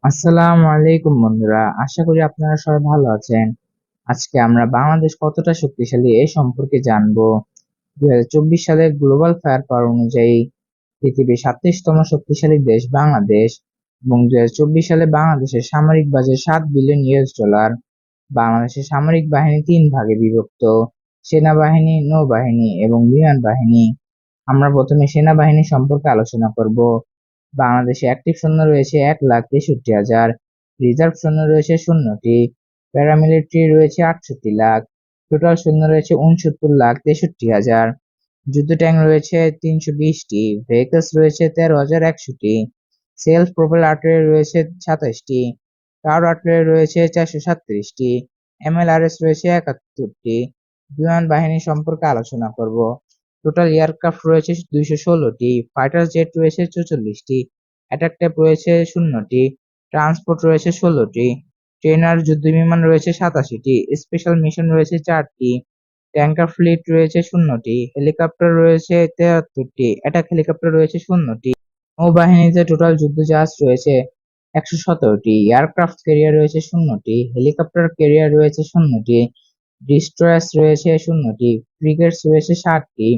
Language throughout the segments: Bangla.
আসসালামু আলাইকুম বন্ধুরা, আশা করি আপনারা সবাই ভালো আছেন। আজকে আমরা বাংলাদেশ কতটা শক্তিশালী এই সম্পর্কে জানবো। 2024 সালের গ্লোবাল ফায়ার পাওয়ার অনুযায়ী পৃথিবীর 37তম শক্তিশালী দেশ বাংলাদেশ, এবং 2024 সালে বাংলাদেশের সামরিক বাজেট $7 বিলিয়ন। বাংলাদেশের সামরিক বাহিনী তিন ভাগে বিভক্ত: সেনাবাহিনী, নৌবাহিনী এবং বিমান বাহিনী। আমরা প্রথমে সেনাবাহিনী সম্পর্কে আলোচনা করব। বাংলাদেশে অ্যাক্টিভ সৈন্য রয়েছে 1,63,000, রিজার্ভ সৈন্য রয়েছে 0টি, প্যারামিলিটারি রয়েছে 68 লাখ, টোটাল সৈন্য রয়েছে 69,63,000, যুদ্ধ ট্যাঙ্ক রয়েছে 320টি, ভেহিকলস রয়েছে 13,100টি, সেলফ প্রোপেল আর্টিলারি রয়েছে 27টি, টাওয়ার আর্টিলারি রয়েছে 437টি, এমএলআরএস রয়েছে 71টি। বিমান বাহিনী সম্পর্কে আলোচনা করব। টোটাল এয়ারক্রাফট রয়েছে 216টি, ফাইটার জেট রয়েছে 44টি, অ্যাটাক ট্যাব রয়েছে 0টি, ট্রান্সপোর্ট রয়েছে 16টি, ট্রেনার যুদ্ধবিমান রয়েছে 87টি, স্পেশাল মিশন রয়েছে 4টি, ট্যাঙ্কার ফ্লিট রয়েছে 0টি, হেলিকপ্টার রয়েছে 73টি, অ্যাটাক হেলিকপ্টার রয়েছে 0টি। নৌবাহিনীতে টোটাল যুদ্ধজাহাজ রয়েছে 117টি, এয়ারক্রাফট ক্যারিয়ার রয়েছে 0টি, হেলিকপ্টার ক্যারিয়ার রয়েছে 0টি, ডিস্ট্রয়ার্স রয়েছে 0টি, ফ্রিগেটস রয়েছে 7টি,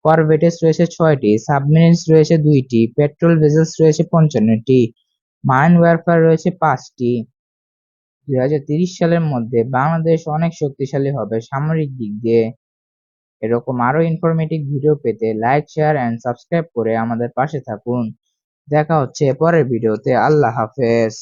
করভেটেস রয়েছে 6টি, সাবমেরিনস রয়েছে 2টি, পেট্রোল ভেসেলস রয়েছে 55টি, মাইন ওয়ারফেয়ার রয়েছে 5টি। 2030 সালের মধ্যে বাংলাদেশ অনেক শক্তিশালী হবে সামরিক দিক দিয়ে। এরকম আরো ইনফরমেটিভ ভিডিও পেতে লাইক, শেয়ার এন্ড সাবস্ক্রাইব করে আমাদের পাশে থাকুন। দেখা হচ্ছে পরের ভিডিওতে। আল্লাহ হাফেজ।